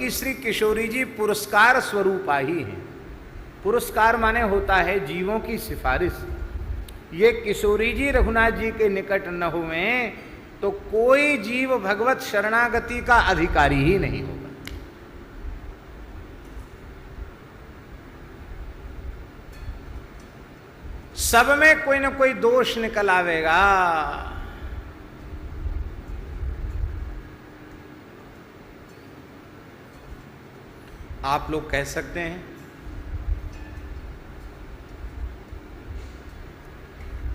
क्योंकि श्री किशोरी जी पुरस्कार स्वरूपा ही हैं। पुरस्कार माने होता है जीवों की सिफारिश। ये किशोरी जी रघुनाथ जी के निकट न हुए तो कोई जीव भगवत शरणागति का अधिकारी ही नहीं होगा। सब में कोई ना कोई दोष निकल आवेगा। आप लोग कह सकते हैं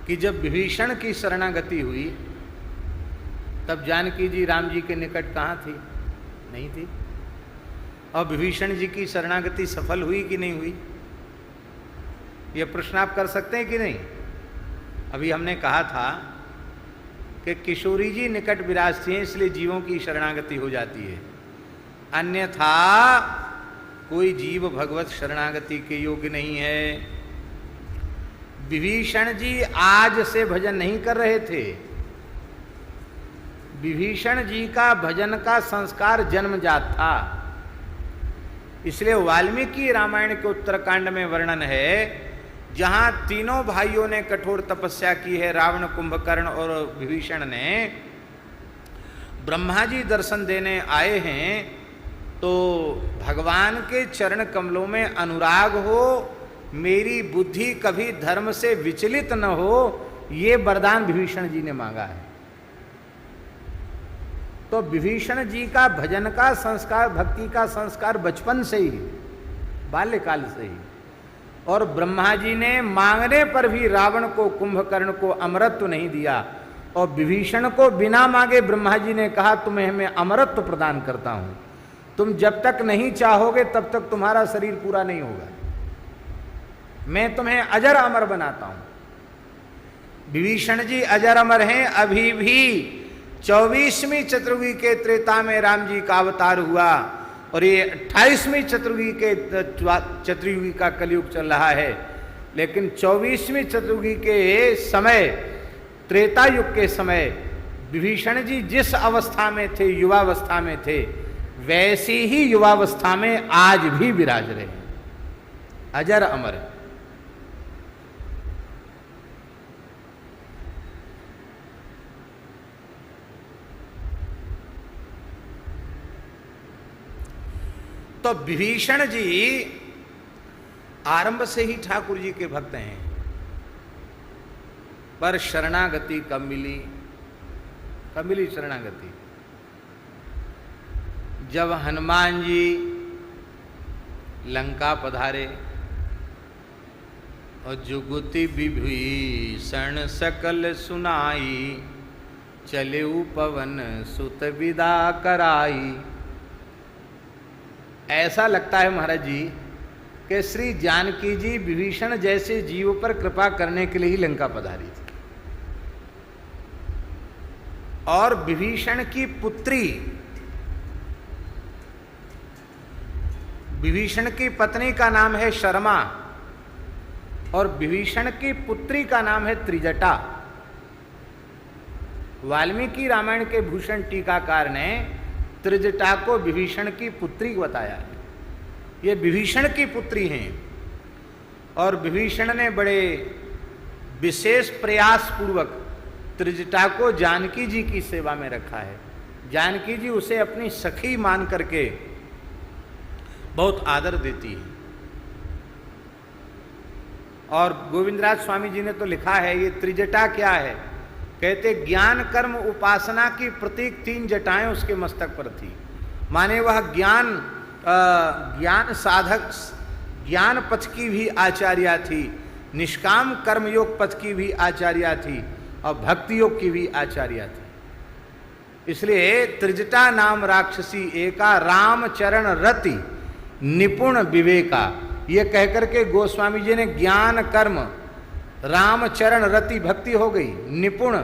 कि जब विभीषण की शरणागति हुई तब जानकी जी राम जी के निकट कहाँ थी? नहीं थी। और विभीषण जी की शरणागति सफल हुई कि नहीं हुई? यह प्रश्न आप कर सकते हैं कि नहीं? अभी हमने कहा था कि किशोरी जी निकट विराजती हैं इसलिए जीवों की शरणागति हो जाती है, अन्यथा कोई जीव भगवत शरणागति के योग्य नहीं है। विभीषण जी आज से भजन नहीं कर रहे थे। विभीषण जी का भजन का संस्कार जन्मजात था। इसलिए वाल्मीकि रामायण के उत्तरकांड में वर्णन है, जहां तीनों भाइयों ने कठोर तपस्या की है, रावण, कुंभकर्ण और विभीषण ने, ब्रह्मा जी दर्शन देने आए हैं, तो भगवान के चरण कमलों में अनुराग हो, मेरी बुद्धि कभी धर्म से विचलित न हो, ये वरदान विभीषण जी ने मांगा है। तो विभीषण जी का भजन का संस्कार, भक्ति का संस्कार बचपन से ही, बाल्यकाल से ही, और ब्रह्मा जी ने मांगने पर भी रावण को, कुंभकर्ण को अमरत्व नहीं दिया, और विभीषण को बिना मांगे ब्रह्मा जी ने कहा तुम्हें मैं अमरत्व प्रदान करता हूं, तुम जब तक नहीं चाहोगे तब तक तुम्हारा शरीर पूरा नहीं होगा, मैं तुम्हें अजर अमर बनाता हूं। विभीषण जी अजर अमर हैं। अभी भी 24वीं चतुर्युगी के त्रेता में राम जी का अवतार हुआ और ये 28वीं चतुर्युगी का कलयुग चल रहा है, लेकिन 24वीं चतुर्युगी के समय, त्रेता युग के समय, विभीषण जी जिस अवस्था में थे, युवावस्था में थे, वैसी ही युवावस्था में आज भी विराज रहे, अजर अमर। तो विभीषण जी आरंभ से ही ठाकुर जी के भक्त हैं, पर शरणागति कब मिली? कब मिली शरणागति? जब हनुमान जी लंका पधारे और जुगुति विभीषण सकल सुनाई, चले पवन सुत विदा कराई। ऐसा लगता है महाराज जी कि श्री जानकी जी विभीषण जैसे जीव पर कृपा करने के लिए ही लंका पधारी थी। और विभीषण की पुत्री, विभीषण की पत्नी का नाम है शर्मा और विभीषण की पुत्री का नाम है त्रिजटा। वाल्मीकि रामायण के भूषण टीकाकार ने त्रिजटा को विभीषण की पुत्री बताया। ये विभीषण की पुत्री हैं और विभीषण ने बड़े विशेष प्रयास पूर्वक त्रिजटा को जानकी जी की सेवा में रखा है। जानकी जी उसे अपनी सखी मान करके बहुत आदर देती है। और गोविंदराज स्वामी जी ने तो लिखा है, ये त्रिजटा क्या है? कहते ज्ञान कर्म उपासना की प्रतीक 3 जटाएं उसके मस्तक पर थी। माने वह ज्ञान साधक, ज्ञान पथ की भी आचार्या थी, निष्काम कर्म योग पथ की भी आचार्या थी और भक्ति योग की भी आचार्या थी। इसलिए त्रिजटा नाम राक्षसी एका, राम चरण रति निपुण विवेका। ये कहकर के गोस्वामी जी ने ज्ञान कर्म, राम चरण रति भक्ति हो गई, निपुण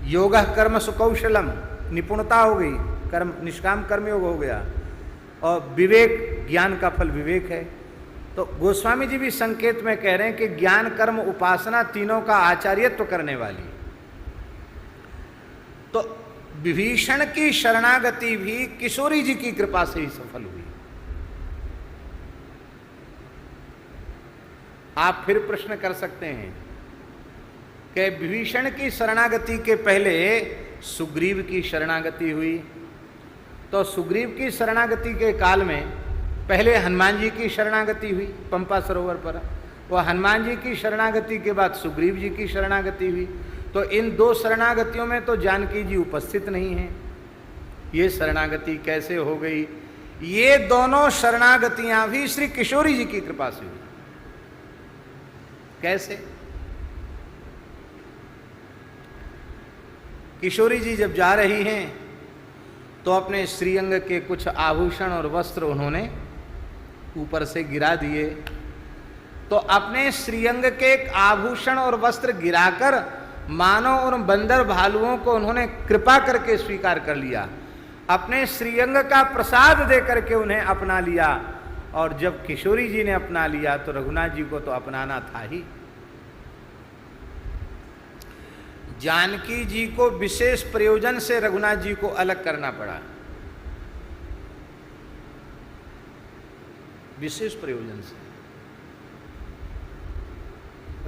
योग कर्म सुकौशलम निपुणता हो गई, कर्म निष्काम कर्म योग हो गया, और विवेक, ज्ञान का फल विवेक है। तो गोस्वामी जी भी संकेत में कह रहे हैं कि ज्ञान कर्म उपासना तीनों का आचार्यत्व करने वाली। तो विभीषण की शरणागति भी किशोरी जी की कृपा से ही सफल हुई। आप फिर प्रश्न कर सकते हैं कि विभीषण की शरणागति के पहले सुग्रीव की शरणागति हुई, तो सुग्रीव की शरणागति के काल में पहले हनुमान जी की शरणागति हुई पंपा सरोवर पर, वह हनुमान जी की शरणागति के बाद सुग्रीव जी की शरणागति हुई। तो इन दो शरणागतियों में तो जानकी जी उपस्थित नहीं हैं, ये शरणागति कैसे हो गई? ये दोनों शरणागतियां भी श्री किशोरी जी की कृपा से हुई। कैसे? किशोरी जी जब जा रही हैं तो अपने श्रीअंग के कुछ आभूषण और वस्त्र उन्होंने ऊपर से गिरा दिए। तो अपने श्रीअंग के आभूषण और वस्त्र गिराकर मानव और बंदर भालुओं को उन्होंने कृपा करके स्वीकार कर लिया, अपने श्रीअंग का प्रसाद दे करके उन्हें अपना लिया। और जब किशोरी जी ने अपना लिया तो रघुनाथ जी को तो अपनाना था ही। जानकी जी को विशेष प्रयोजन से रघुनाथ जी को अलग करना पड़ा, विशेष प्रयोजन से।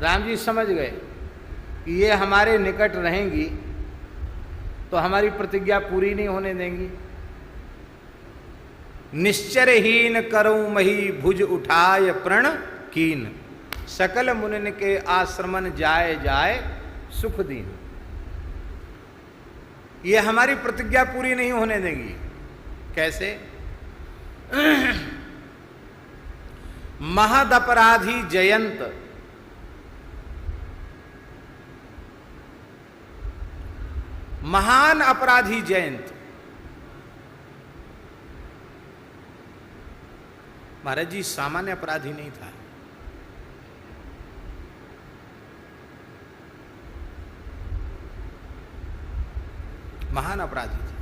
राम जी समझ गए कि ये हमारे निकट रहेंगी तो हमारी प्रतिज्ञा पूरी नहीं होने देंगी। निश्चरहीन करऊं मही भुज उठाय प्रण कीन, सकल मुनिन के आश्रमन जाए जाए सुख दीन। ये हमारी प्रतिज्ञा पूरी नहीं होने देंगी। कैसे? महद अपराधी जयंत, महान अपराधी जयंत। महाराज जी सामान्य अपराधी नहीं था, महान अपराधी थे।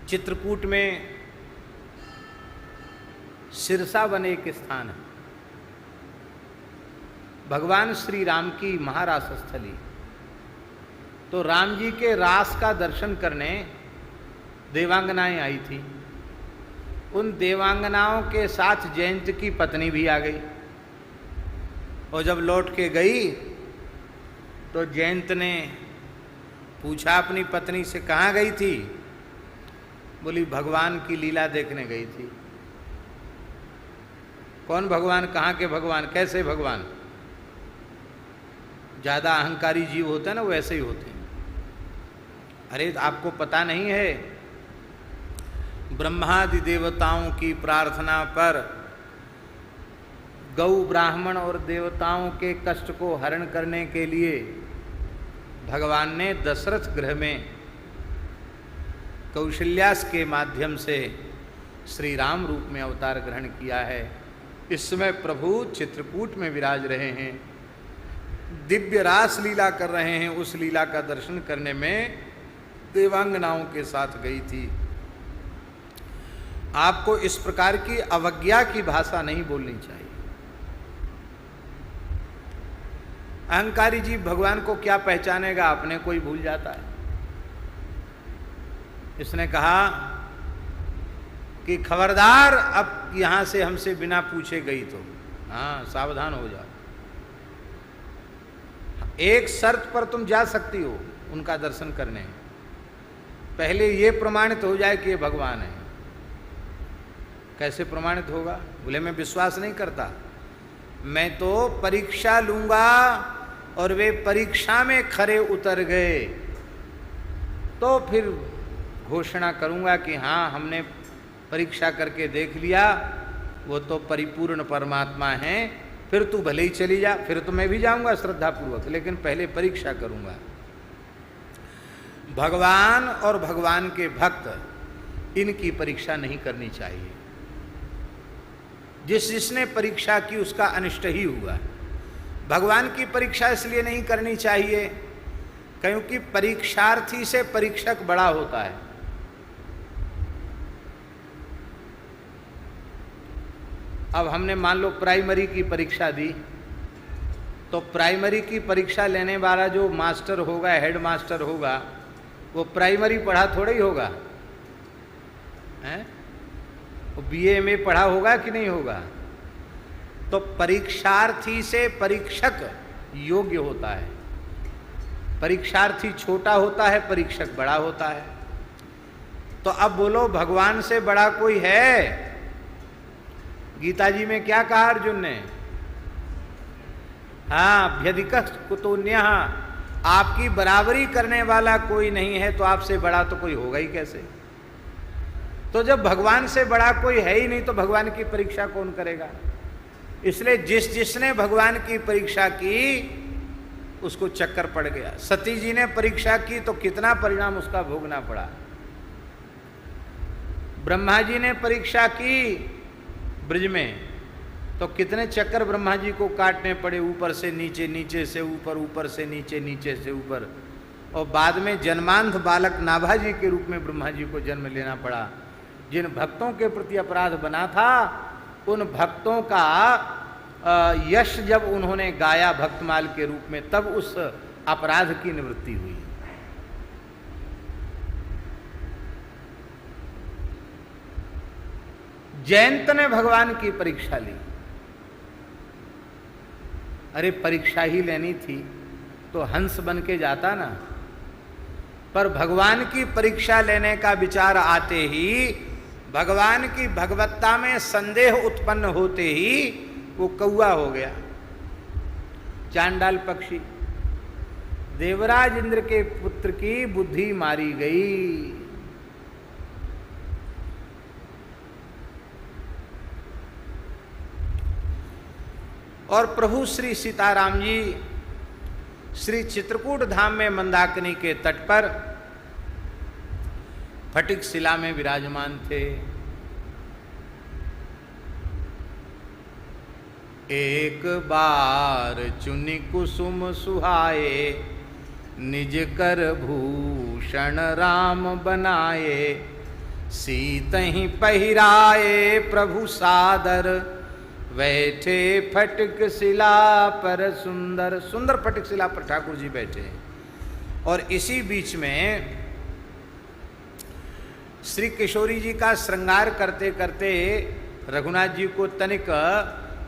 चित्रकूट में सिरसा वन एक स्थान है, भगवान श्री राम की महारास स्थली। तो राम जी के रास का दर्शन करने देवांगनाएं आई थी। उन देवांगनाओं के साथ जयंत की पत्नी भी आ गई। और जब लौट के गई तो जयंत ने पूछा अपनी पत्नी से, कहाँ गई थी? बोली भगवान की लीला देखने गई थी। कौन भगवान? कहाँ के भगवान? कैसे भगवान? ज्यादा अहंकारी जीव होते हैं ना, वो ऐसे ही होते हैं। अरे आपको पता नहीं है, ब्रह्मादि देवताओं की प्रार्थना पर गौ ब्राह्मण और देवताओं के कष्ट को हरण करने के लिए भगवान ने दशरथ गृह में कौशल्यास के माध्यम से श्री राम रूप में अवतार ग्रहण किया है। इस समय प्रभु चित्रकूट में विराज रहे हैं, दिव्य रास लीला कर रहे हैं। उस लीला का दर्शन करने में देवांगनाओं के साथ गई थी। आपको इस प्रकार की अवज्ञा की भाषा नहीं बोलनी चाहिए। अहंकारी जीव भगवान को क्या पहचानेगा? अपने को ही भूल जाता है। इसने कहा कि खबरदार, अब यहां से हमसे बिना पूछे गई तो हाँ सावधान हो जाओ। एक शर्त पर तुम जा सकती हो उनका दर्शन करने, पहले ये प्रमाणित हो जाए कि ये भगवान है। कैसे प्रमाणित होगा? बोले मैं विश्वास नहीं करता, मैं तो परीक्षा लूंगा और वे परीक्षा में खरे उतर गए तो फिर घोषणा करूंगा कि हाँ हमने परीक्षा करके देख लिया, वो तो परिपूर्ण परमात्मा है। फिर तू भले ही चली जा, फिर तो मैं भी जाऊंगा श्रद्धापूर्वक, लेकिन पहले परीक्षा करूंगा। भगवान और भगवान के भक्त इनकी परीक्षा नहीं करनी चाहिए। जिसने परीक्षा की उसका अनिष्ट ही हुआ। भगवान की परीक्षा इसलिए नहीं करनी चाहिए क्योंकि परीक्षार्थी से परीक्षक बड़ा होता है। अब हमने मान लो प्राइमरी की परीक्षा दी, तो प्राइमरी की परीक्षा लेने वाला जो मास्टर होगा, हेड मास्टर होगा, वो प्राइमरी पढ़ा थोड़ा ही होगा, हैं? वो बीए में पढ़ा होगा कि नहीं होगा? तो परीक्षार्थी से परीक्षक योग्य होता है। परीक्षार्थी छोटा होता है, परीक्षक बड़ा होता है। तो अब बोलो भगवान से बड़ा कोई है? गीता जी में क्या कहा अर्जुन ने? हाँ, भ्यधिकः कुतोऽन्यः, आपकी बराबरी करने वाला कोई नहीं है, तो आपसे बड़ा तो कोई होगा ही कैसे? तो जब भगवान से बड़ा कोई है ही नहीं, तो भगवान की परीक्षा कौन करेगा? इसलिए जिसने भगवान की परीक्षा की उसको चक्कर पड़ गया। सती जी ने परीक्षा की तो कितना परिणाम उसका भोगना पड़ा। ब्रह्मा जी ने परीक्षा की ब्रज में तो कितने चक्कर ब्रह्मा जी को काटने पड़े, ऊपर से नीचे, नीचे से ऊपर, ऊपर से नीचे, नीचे से ऊपर, और बाद में जन्मांध बालक नाभा जी के रूप में ब्रह्मा जी को जन्म लेना पड़ा। जिन भक्तों के प्रति अपराध बना था, उन भक्तों का यश जब उन्होंने गाया भक्तमाल के रूप में, तब उस अपराध की निवृत्ति हुई। जयंत ने भगवान की परीक्षा ली। अरे परीक्षा ही लेनी थी तो हंस बन के जाता ना, पर भगवान की परीक्षा लेने का विचार आते ही, भगवान की भगवत्ता में संदेह उत्पन्न होते ही वो कौआ हो गया, चांडाल पक्षी। देवराज इंद्र के पुत्र की बुद्धि मारी गई। और प्रभु श्री सीताराम जी श्री चित्रकूट धाम में मंदाकिनी के तट पर फटिक शिला में विराजमान थे। एक बार चुनि कुसुम सुहाए, निज कर भूषण राम बनाए, सीतहि पहिराए प्रभु सादर, बैठे फटिक शिला पर सुंदर। सुंदर फटिक शिला पर ठाकुर जी बैठे। और इसी बीच में श्री किशोरी जी का श्रृंगार करते करते रघुनाथ जी को तनिक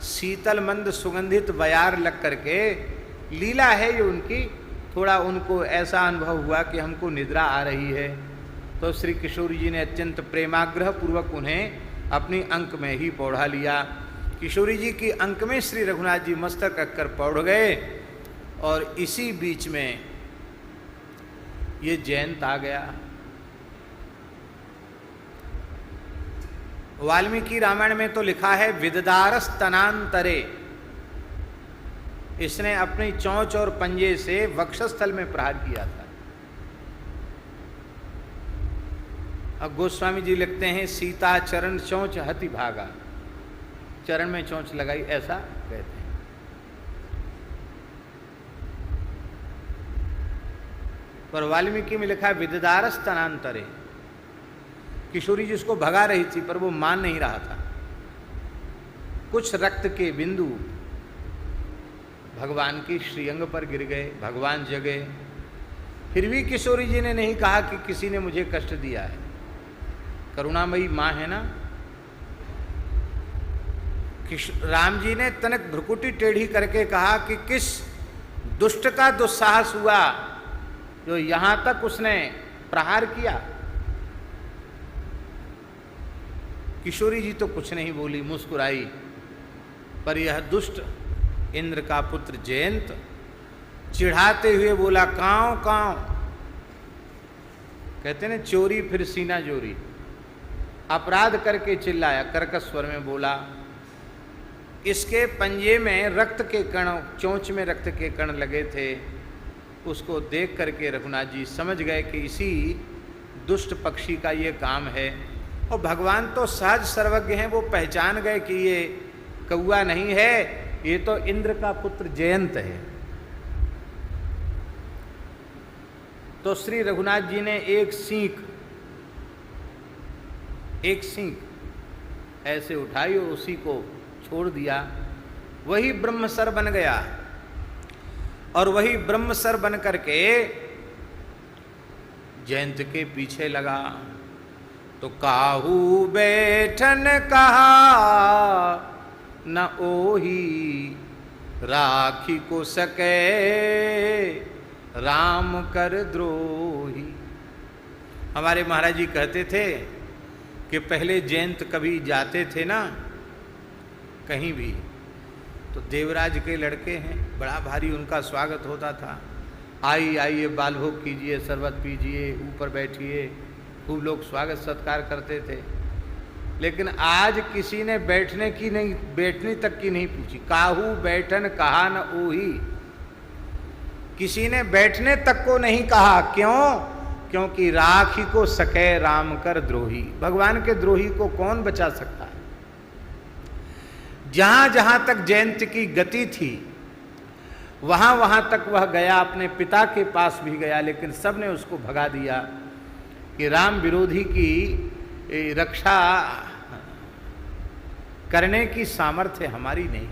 शीतल मंद सुगंधित बयार लग करके, लीला है ये उनकी, थोड़ा उनको ऐसा अनुभव हुआ कि हमको निद्रा आ रही है। तो श्री किशोरी जी ने अत्यंत प्रेमाग्रह पूर्वक उन्हें अपनी अंक में ही पौढ़ा लिया। किशोरी जी की अंक में श्री रघुनाथ जी मस्तक रखकर पौढ़ गए। और इसी बीच में ये जयंत आ गया। वाल्मीकि रामायण में तो लिखा है विददारस तनांतरे, इसने अपनी चोंच और पंजे से वक्षस्थल में प्रहार किया था। अब गोस्वामी जी लिखते हैं सीता चरण चोंच हति भागा, चरण में चोंच लगाई, ऐसा कहते हैं। पर वाल्मीकि में लिखा है विददारस तनांतरे। किशोरी जी उसको भगा रही थी पर वो मान नहीं रहा था। कुछ रक्त के बिंदु भगवान की श्रीअंग पर गिर गए, भगवान जगे। फिर भी किशोरी जी ने नहीं कहा कि किसी ने मुझे कष्ट दिया है। करुणामयी मां है ना। राम जी ने तनक भ्रुकुटी टेढ़ी करके कहा कि किस दुष्ट का दुस्साहस हुआ जो यहां तक उसने प्रहार किया। किशोरी जी तो कुछ नहीं बोली, मुस्कुराई। पर यह दुष्ट इंद्र का पुत्र जयंत चिढ़ाते हुए बोला कांव कांव। कहते ने चोरी फिर सीना जोरी। अपराध करके चिल्लाया, कर्कश स्वर में बोला। इसके पंजे में रक्त के कण, चोंच में रक्त के कण लगे थे। उसको देख करके रघुनाथ जी समझ गए कि इसी दुष्ट पक्षी का ये काम है। और भगवान तो सहज सर्वज्ञ हैं, वो पहचान गए कि ये कौआ नहीं है, ये तो इंद्र का पुत्र जयंत है। तो श्री रघुनाथ जी ने एक सींग ऐसे उठाई और उसी को छोड़ दिया, वही ब्रह्मसर बन गया। और वही ब्रह्मसर बन करके जयंत के पीछे लगा। तो काहू बैठन कहा न ओही, राखी को सके राम कर द्रोही। हमारे महाराज जी कहते थे कि पहले जयंत कभी जाते थे ना कहीं भी, तो देवराज के लड़के हैं, बड़ा भारी उनका स्वागत होता था। आइए बालभोग कीजिए, शरबत पीजिए, ऊपर बैठिए, खूब लोग स्वागत सत्कार करते थे। लेकिन आज किसी ने बैठने तक की नहीं पूछी। काहू बैठन कहा न ओही, किसी ने बैठने तक को नहीं कहा। क्यों? क्योंकि राखी को सके राम कर द्रोही। भगवान के द्रोही को कौन बचा सकता है? जहां जहां तक जयंत की गति थी वहां वहां तक वह गया, अपने पिता के पास भी गया, लेकिन सब ने उसको भगा दिया कि राम विरोधी की रक्षा करने की सामर्थ्य हमारी नहीं।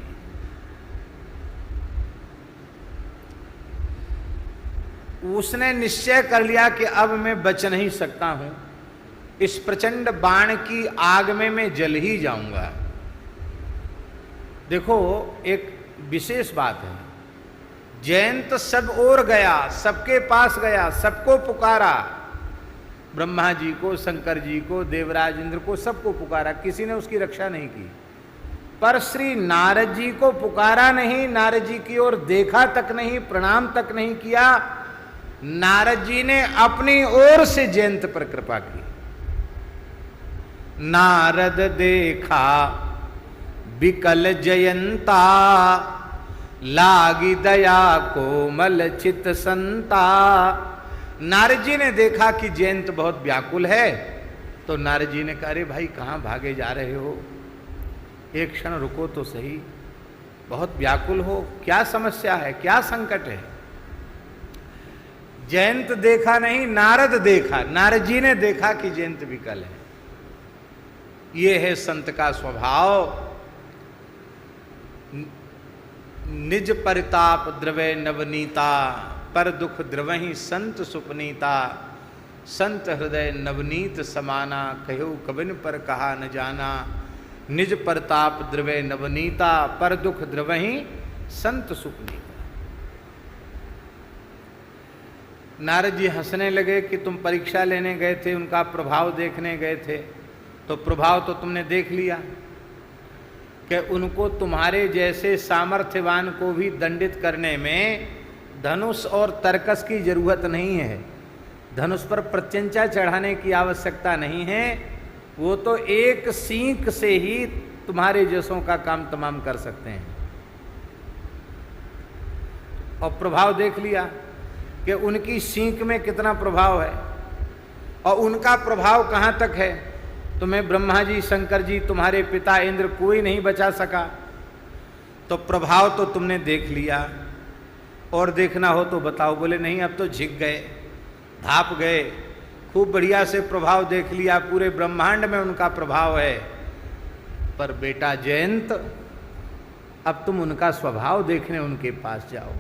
उसने निश्चय कर लिया कि अब मैं बच नहीं सकता हूं, इस प्रचंड बाण की आग में मैं जल ही जाऊंगा। देखो एक विशेष बात है, जयंत सब ओर गया, सबके पास गया, सबको पुकारा, ब्रह्मा जी को, शंकर जी को, देवराज इंद्र को, सबको पुकारा, किसी ने उसकी रक्षा नहीं की। पर श्री नारद जी को पुकारा नहीं, नारद जी की ओर देखा तक नहीं, प्रणाम तक नहीं किया। नारद जी ने अपनी ओर से जयंत पर कृपा की। नारद देखा विकल जयंता, लागी दया कोमल चित संता। नारद जी ने देखा कि जयंत बहुत व्याकुल है, तो नारद जी ने कहा, अरे भाई कहाँ भागे जा रहे हो, एक क्षण रुको तो सही, बहुत व्याकुल हो, क्या समस्या है, क्या संकट है? जयंत देखा नहीं, नारद देखा, नारद जी ने देखा कि जयंत विकल है। ये है संत का स्वभाव। निज परिताप द्रवै नवनीता, पर दुख द्रवहि संत सुपनीता। संत हृदय नवनीत समाना, कहो कबिन पर कहा न जाना। निज परताप द्रवै नवनीता, पर दुख द्रवहि संत सुपनीता। नारद जी हंसने लगे कि तुम परीक्षा लेने गए थे, उनका प्रभाव देखने गए थे, तो प्रभाव तो तुमने देख लिया कि उनको तुम्हारे जैसे सामर्थ्यवान को भी दंडित करने में धनुष और तरकस की जरूरत नहीं है, धनुष पर प्रत्यंचा चढ़ाने की आवश्यकता नहीं है, वो तो एक सींक से ही तुम्हारे जैसों का काम तमाम कर सकते हैं। और प्रभाव देख लिया कि उनकी सींक में कितना प्रभाव है, और उनका प्रभाव कहाँ तक है। तुम्हें ब्रह्मा जी, शंकर जी, तुम्हारे पिता इंद्र, कोई नहीं बचा सका। तो प्रभाव तो तुमने देख लिया, और देखना हो तो बताओ। बोले नहीं, अब तो झिक गए, धाप गए, खूब बढ़िया से प्रभाव देख लिया, पूरे ब्रह्मांड में उनका प्रभाव है। पर बेटा जयंत, अब तुम उनका स्वभाव देखने उनके पास जाओ।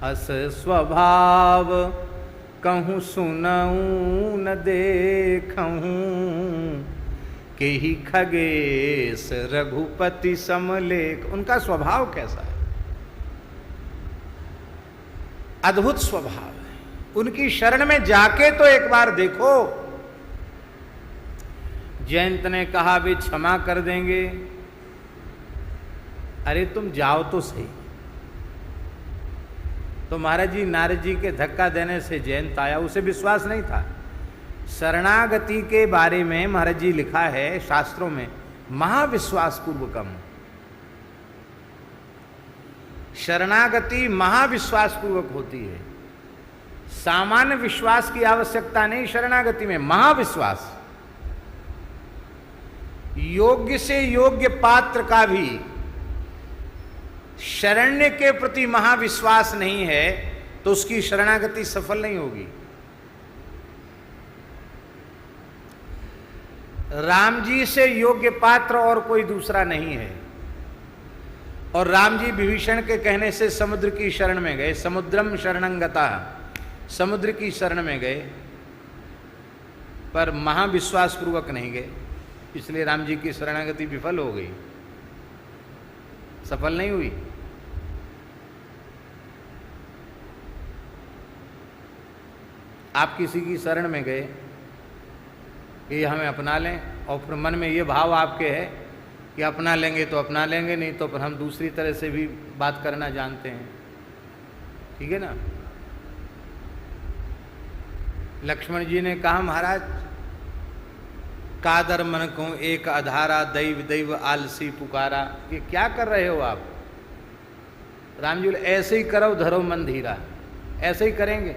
अस स्वभाव कहूँ सुनऊँ न देखूँ, के ही खगेश रघुपति समलेख। उनका स्वभाव कैसा है? अद्भुत स्वभाव है। उनकी शरण में जाके तो एक बार देखो। जयंत ने कहा वे क्षमा कर देंगे। अरे तुम जाओ तो सही। तो महाराज जी, नारद जी के धक्का देने से जयंत आया, उसे विश्वास नहीं था। शरणागति के बारे में महाराज जी लिखा है शास्त्रों में, महाविश्वास पूर्वकम। शरणागति महाविश्वास पूर्वक होती है। सामान्य विश्वास की आवश्यकता नहीं शरणागति में, महाविश्वास। योग्य से योग्य पात्र का भी शरण्य के प्रति महाविश्वास नहीं है तो उसकी शरणागति सफल नहीं होगी। राम जी से योग्य पात्र और कोई दूसरा नहीं है। और राम जी विभीषण के कहने से समुद्र की शरण में गए, समुद्रम शरणंगता, समुद्र की शरण में गए, पर महाविश्वास पूर्वक नहीं गए, इसलिए राम जी की शरणागति विफल हो गई, सफल नहीं हुई। आप किसी की शरण में गए कि हमें अपना लें, और फिर मन में ये भाव आपके है कि अपना लेंगे तो अपना लेंगे, नहीं तो फिर हम दूसरी तरह से भी बात करना जानते हैं, ठीक है ना। लक्ष्मण जी ने कहा महाराज कादर मन को एक अधारा, दैव दैव आलसी पुकारा, कि क्या कर रहे हो आप। राम जी ऐसे ही करो धरो मन धीरा, ऐसे ही करेंगे,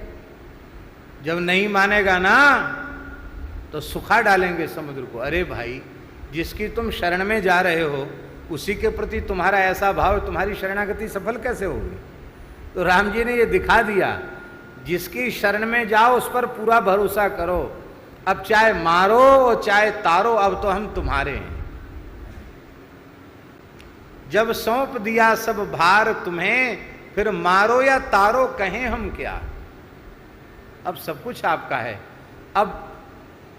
जब नहीं मानेगा ना तो सुखा डालेंगे समुद्र को। अरे भाई, जिसकी तुम शरण में जा रहे हो उसी के प्रति तुम्हारा ऐसा भाव, तुम्हारी शरणागति सफल कैसे होगी। तो राम जी ने ये दिखा दिया, जिसकी शरण में जाओ उस पर पूरा भरोसा करो, अब चाहे मारो और चाहे तारो, अब तो हम तुम्हारे हैं। जब सौंप दिया सब भार तुम्हें, फिर मारो या तारो कहें हम क्या। अब सब कुछ आपका है,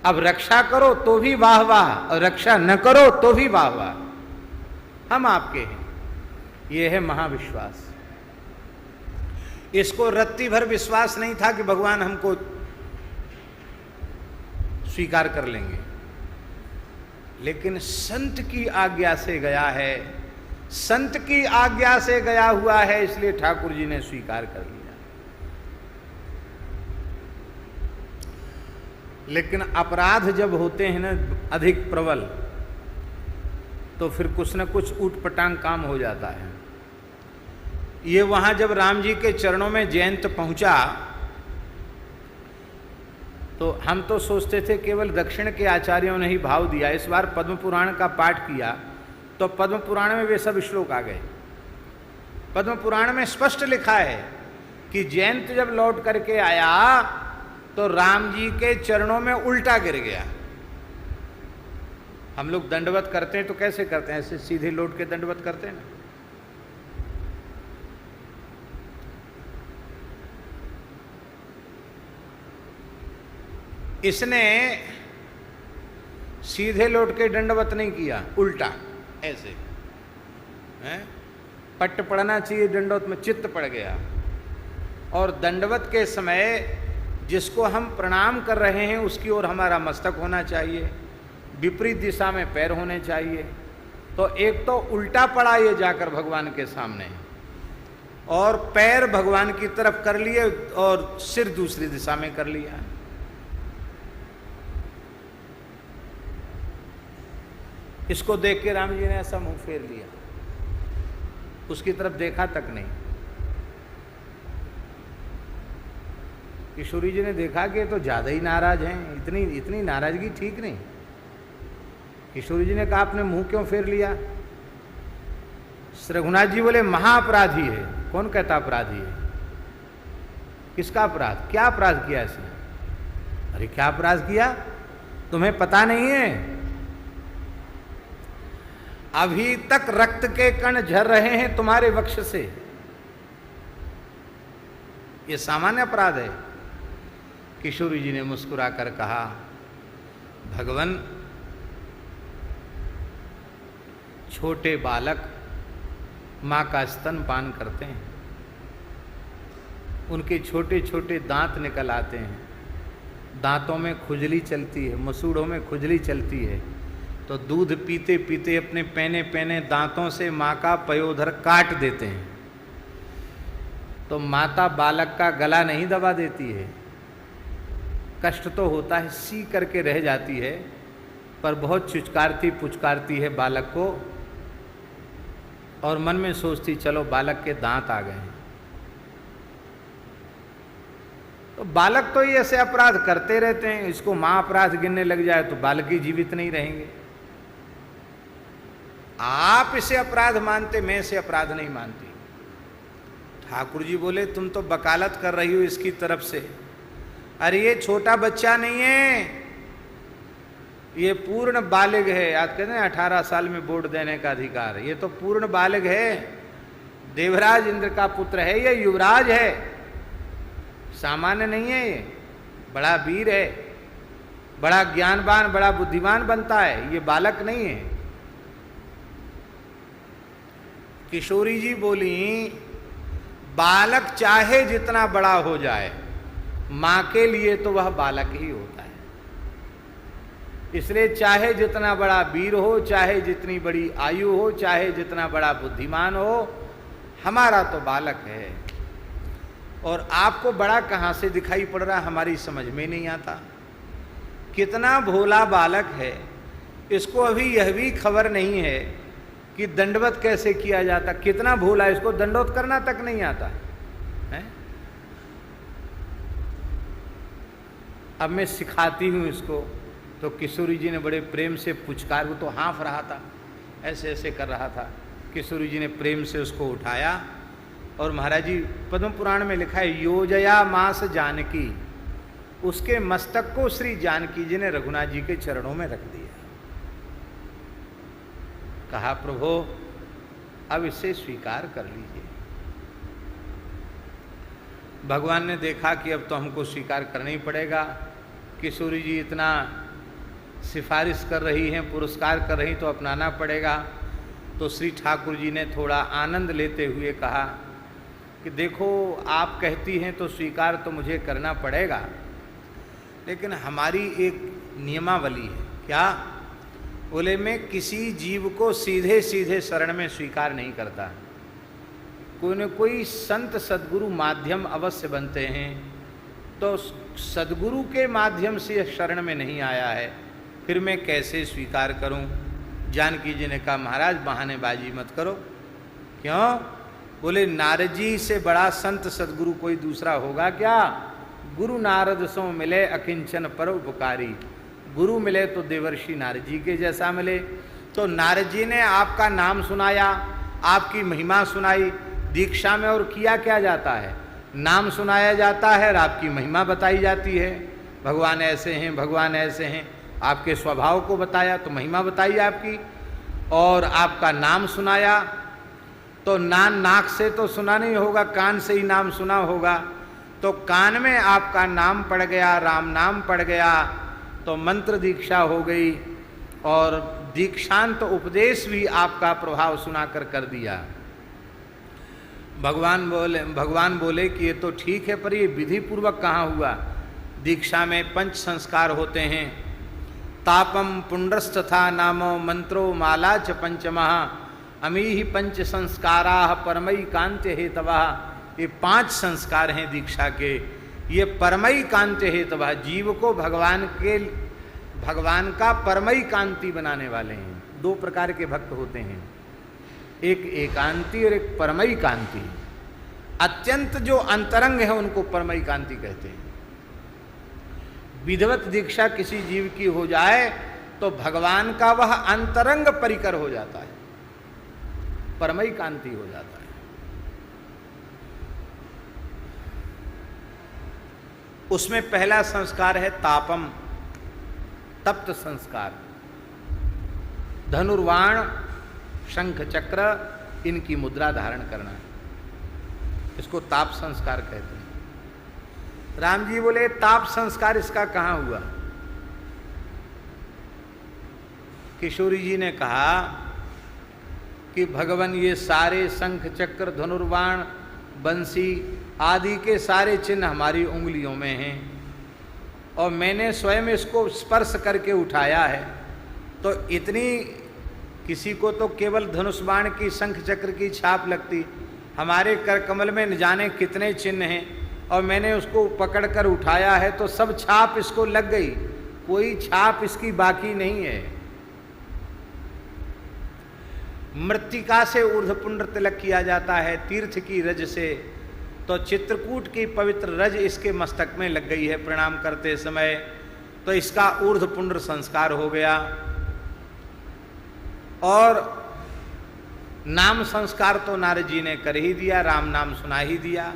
अब रक्षा करो तो भी वाह वाह, और रक्षा न करो तो भी वाह वाह, हम आपके हैं। ये है महाविश्वास। इसको रत्ती भर विश्वास नहीं था कि भगवान हमको स्वीकार कर लेंगे, लेकिन संत की आज्ञा से गया है, संत की आज्ञा से गया हुआ है, इसलिए ठाकुर जी ने स्वीकार कर लिया। लेकिन अपराध जब होते हैं ना अधिक प्रबल, तो फिर कुछ न कुछ ऊटपटांग काम हो जाता है। ये वहां जब राम जी के चरणों में जयंत पहुंचा, तो हम तो सोचते थे केवल दक्षिण के आचार्यों ने ही भाव दिया। इस बार पद्म पुराण का पाठ किया तो पद्म पुराण में वे सब श्लोक आ गए। पद्म पुराण में स्पष्ट लिखा है कि जयंत जब लौट करके आया तो राम जी के चरणों में उल्टा गिर गया। हम लोग दंडवत करते हैं तो कैसे करते हैं, ऐसे सीधे लौट के दंडवत करते हैं ना। इसने सीधे लौट के दंडवत नहीं किया, उल्टा ऐसे है। पट्ट पड़ना चाहिए दंडवत में, चित्त पड़ गया। और दंडवत के समय जिसको हम प्रणाम कर रहे हैं उसकी ओर हमारा मस्तक होना चाहिए, विपरीत दिशा में पैर होने चाहिए। तो एक तो उल्टा पड़ा ये जाकर भगवान के सामने, और पैर भगवान की तरफ कर लिए और सिर दूसरी दिशा में कर लिया। इसको देख के राम जी ने ऐसा मुंह फेर लिया, उसकी तरफ देखा तक नहीं। किशोरी जी ने देखा कि तो ज्यादा ही नाराज हैं, इतनी नाराजगी ठीक नहीं। किशोरी जी ने कहा आपने मुंह क्यों फेर लिया। रघुनाथ जी बोले महाअपराधी है। कौन कहता अपराधी है, किसका अपराध, क्या अपराध किया इसने। अरे क्या अपराध किया, तुम्हें पता नहीं है। अभी तक रक्त के कण झर रहे हैं तुम्हारे वक्ष से, यह सामान्य अपराध है। किशोरी जी ने मुस्कुराकर कहा भगवान, छोटे बालक मां का स्तन पान करते हैं, उनके छोटे छोटे दांत निकल आते हैं, दांतों में खुजली चलती है, मसूड़ों में खुजली चलती है, तो दूध पीते पीते अपने पैने पैने दांतों से माँ का पयोधर काट देते हैं। तो माता बालक का गला नहीं दबा देती है, कष्ट तो होता है, सी करके रह जाती है, पर बहुत चुचकारती पुचकारती है बालक को, और मन में सोचती चलो बालक के दांत आ गए। तो बालक तो ये ऐसे अपराध करते रहते हैं, इसको माँ अपराध गिनने लग जाए तो बालक ही जीवित नहीं रहेंगे। आप इसे अपराध मानते, मैं इसे अपराध नहीं मानती। ठाकुर जी बोले तुम तो वकालत कर रही हो इसकी तरफ से। अरे ये छोटा बच्चा नहीं है, ये पूर्ण बालिग है। आज कहते हैं 18 साल में वोट देने का अधिकार, ये तो पूर्ण बालिग है। देवराज इंद्र का पुत्र है, ये युवराज है, सामान्य नहीं है। ये बड़ा वीर है, बड़ा ज्ञानवान, बड़ा बुद्धिमान बनता है, ये बालक नहीं है। किशोरी जी बोली, बालक चाहे जितना बड़ा हो जाए, मां के लिए तो वह बालक ही होता है। इसलिए चाहे जितना बड़ा वीर हो, चाहे जितनी बड़ी आयु हो, चाहे जितना बड़ा बुद्धिमान हो, हमारा तो बालक है। और आपको बड़ा कहाँ से दिखाई पड़ रहा, हमारी समझ में नहीं आता। कितना भोला बालक है, इसको अभी यह भी खबर नहीं है कि दंडवत कैसे किया जाता। कितना भोला, इसको दंडवत करना तक नहीं आता है। अब मैं सिखाती हूँ इसको, तो किशोरी जी ने बड़े प्रेम से पुचकार, वो तो हाँफ रहा था, ऐसे ऐसे कर रहा था। किशोरी जी ने प्रेम से उसको उठाया और महाराज जी, पद्म पुराण में लिखा है, योजया मास जानकी, उसके मस्तक को श्री जानकी जी ने रघुनाथ जी के चरणों में रख दिया। कहा, प्रभु अब इसे स्वीकार कर लीजिए। भगवान ने देखा कि अब तो हमको स्वीकार करना ही पड़ेगा। किशोरी जी इतना सिफारिश कर रही हैं, पुरस्कार कर रही, तो अपनाना पड़ेगा। तो श्री ठाकुर जी ने थोड़ा आनंद लेते हुए कहा कि देखो, आप कहती हैं तो स्वीकार तो मुझे करना पड़ेगा, लेकिन हमारी एक नियमावली है। क्या? बोले, मैं किसी जीव को सीधे सीधे शरण में स्वीकार नहीं करता। कोई न कोई संत सद्गुरु माध्यम अवश्य बनते हैं। तो सद्गुरु के माध्यम से शरण में नहीं आया है, फिर मैं कैसे स्वीकार करूं? जानकी जी ने कहा, महाराज बहानेबाजी मत करो। क्यों? बोले, नारद जी से बड़ा संत सद्गुरु कोई दूसरा होगा क्या? गुरु नारद सो मिले अकिंचन परोपकारी। गुरु मिले तो देवर्षि नारद जी के जैसा मिले। तो नारद जी ने आपका नाम सुनाया, आपकी महिमा सुनाई। दीक्षा में और किया क्या जाता है? नाम सुनाया जाता है और आपकी महिमा बताई जाती है। भगवान ऐसे हैं, भगवान ऐसे हैं। आपके स्वभाव को बताया तो महिमा बताई आपकी, और आपका नाम सुनाया। तो नाक से तो सुना नहीं होगा, कान से ही नाम सुना होगा। तो कान में आपका नाम पड़ गया, राम नाम पड़ गया, तो मंत्र दीक्षा हो गई, और दीक्षांत उपदेश भी आपका प्रभाव सुनाकर कर दिया। भगवान बोले कि ये तो ठीक है, पर ये विधि पूर्वक कहाँ हुआ? दीक्षा में 5 संस्कार होते हैं। तापम पुंड्रस्तथा नामो मंत्रो माला च पंचमः अमीहि 5 संस्कारा परमई कांत्य हेतवा। ये 5 संस्कार हैं दीक्षा के। ये परमई कांत्य हेतवा, जीव को भगवान का परमई कांति बनाने वाले हैं। 2 प्रकार के भक्त होते हैं, एक एकांती और एक परमई कांति। अत्यंत जो अंतरंग है उनको परमई कांति कहते हैं। विधिवत दीक्षा किसी जीव की हो जाए तो भगवान का वह अंतरंग परिकर हो जाता है, परमई कांति हो जाता है। उसमें पहला संस्कार है तापम, तप्त संस्कार। धनुर्वाण, शंख चक्र, इनकी मुद्रा धारण करना, इसको ताप संस्कार कहते हैं। राम जी बोले, ताप संस्कार इसका कहाँ हुआ? किशोरी जी ने कहा कि भगवान ये सारे शंख चक्र, धनुर्वाण, बंसी आदि के सारे चिन्ह हमारी उंगलियों में हैं, और मैंने स्वयं इसको स्पर्श करके उठाया है। तो इतनी, किसी को तो केवल धनुष बाण की, शंख चक्र की छाप लगती, हमारे कर कमल में न जाने कितने चिन्ह हैं, और मैंने उसको पकड़कर उठाया है तो सब छाप इसको लग गई, कोई छाप इसकी बाकी नहीं है। मृत्तिका से ऊर्ध्वपुंड्र तिलक किया जाता है, तीर्थ की रज से। तो चित्रकूट की पवित्र रज इसके मस्तक में लग गई है प्रणाम करते समय, तो इसका ऊर्ध्वपुंड्र संस्कार हो गया। और नाम संस्कार तो नारद जी ने कर ही दिया, राम नाम सुना ही दिया।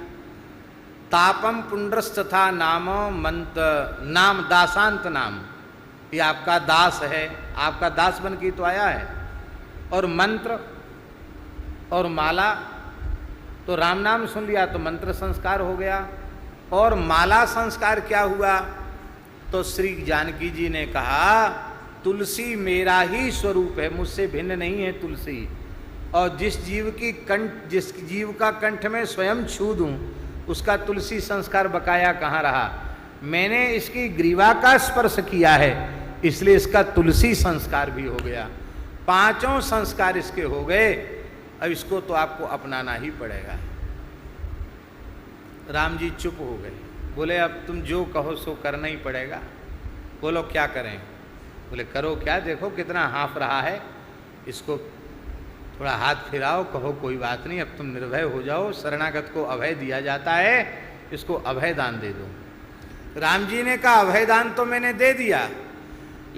तापम पुंड्रस्तथा नाम मंत्र, नाम दासांत नाम, ये आपका दास है, आपका दास बन के तो आया है। और मंत्र और माला, तो राम नाम सुन लिया तो मंत्र संस्कार हो गया। और माला संस्कार क्या हुआ? तो श्री जानकी जी ने कहा तुलसी मेरा ही स्वरूप है, मुझसे भिन्न नहीं है तुलसी। और जिस जीव का कंठ में स्वयं छू दूं उसका तुलसी संस्कार बकाया कहाँ रहा? मैंने इसकी ग्रीवा का स्पर्श किया है, इसलिए इसका तुलसी संस्कार भी हो गया। पांचों संस्कार इसके हो गए। अब इसको तो आपको अपनाना ही पड़ेगा। राम जी चुप हो गए, बोले अब तुम जो कहो सो करना ही पड़ेगा। बोलो क्या करें? बोले करो क्या, देखो कितना हाँफ रहा है, इसको थोड़ा हाथ फिराओ, कहो कोई बात नहीं, अब तुम निर्भय हो जाओ, शरणागत को अभय दिया जाता है, इसको अभय दान दे दो। राम जी ने कहा अभय दान तो मैंने दे दिया,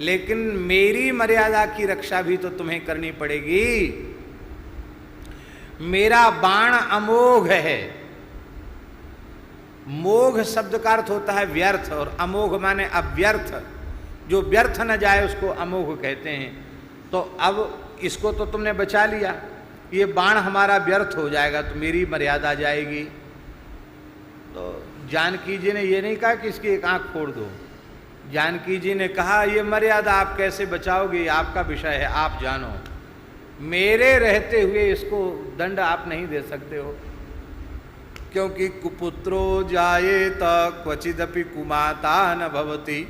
लेकिन मेरी मर्यादा की रक्षा भी तो तुम्हें करनी पड़ेगी। मेरा बाण अमोघ है। मोघ शब्द का अर्थ होता है व्यर्थ, और अमोघ माने अव्यर्थ, जो व्यर्थ न जाए उसको अमोघ कहते हैं। तो अब इसको तो तुमने बचा लिया, ये बाण हमारा व्यर्थ हो जाएगा तो मेरी मर्यादा जाएगी। तो जानकी जी ने ये नहीं कहा कि इसकी एक आंख फोड़ दो। जानकी जी ने कहा ये मर्यादा आप कैसे बचाओगे, आपका विषय है, आप जानो। मेरे रहते हुए इसको दंड आप नहीं दे सकते हो, क्योंकि कुपुत्रो जायेत क्वचिदपि कुमाता न भवति।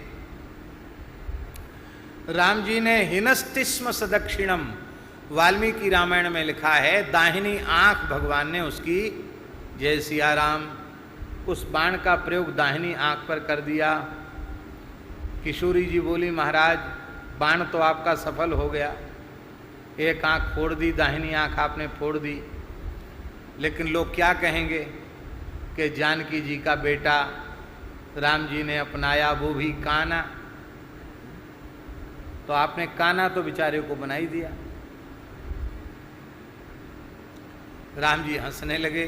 राम जी ने हिनस्तिस्म सदक्षिणम, वाल्मीकि रामायण में लिखा है, दाहिनी आंख भगवान ने उसकी, जय सिया राम, उस बाण का प्रयोग दाहिनी आंख पर कर दिया। किशोरी जी बोली महाराज बाण तो आपका सफल हो गया, एक आंख फोड़ दी, दाहिनी आंख आपने फोड़ दी, लेकिन लोग क्या कहेंगे कि जानकी जी का बेटा राम जी ने अपनाया, वो भी काना। तो आपने काना तो बेचारे को बना ही दिया। राम जी हंसने लगे,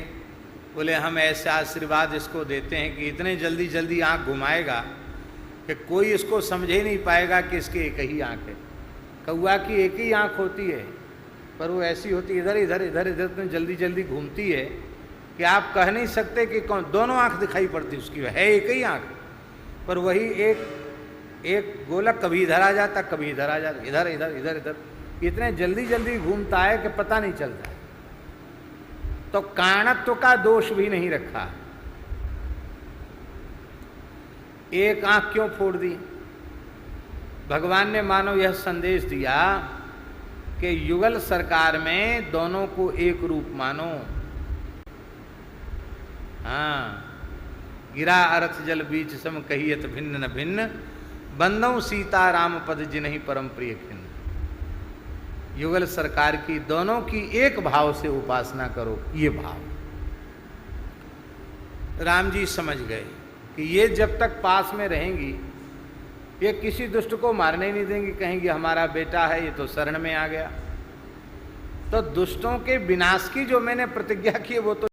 बोले हम ऐसे आशीर्वाद इसको देते हैं कि इतने जल्दी जल्दी आंख घुमाएगा कि कोई इसको समझ ही नहीं पाएगा कि इसकी एक ही आंख है। कौआ की एक ही आंख होती है, पर वो ऐसी होती है, इधर इधर इधर इधर इतनी जल्दी जल्दी घूमती है कि आप कह नहीं सकते कि कौन, दोनों आंख दिखाई पड़ती उसकी, है एक ही आंख, पर वही एक गोलक कभी इधर आ जाता, कभी इधर आ जाता, इधर इधर इधर इधर, इतने जल्दी जल्दी घूमता है कि पता नहीं चलता। तो काणत्व का दोष भी नहीं रखा। एक आंख क्यों फोड़ दी? भगवान ने मानो यह संदेश दिया कि युगल सरकार में दोनों को एक रूप मानो। हाँ, गिरा अर्थ जल बीच सम कहियत भिन्न न भिन्न, बंदौ सीता राम पद जिन्हि परम प्रिय खिन्न। युगल सरकार की दोनों की एक भाव से उपासना करो, ये भाव। राम जी समझ गए कि ये जब तक पास में रहेंगी ये किसी दुष्ट को मारने ही नहीं देंगी, कहेंगे हमारा बेटा है, ये तो शरण में आ गया। तो दुष्टों के विनाश की जो मैंने प्रतिज्ञा की वो तो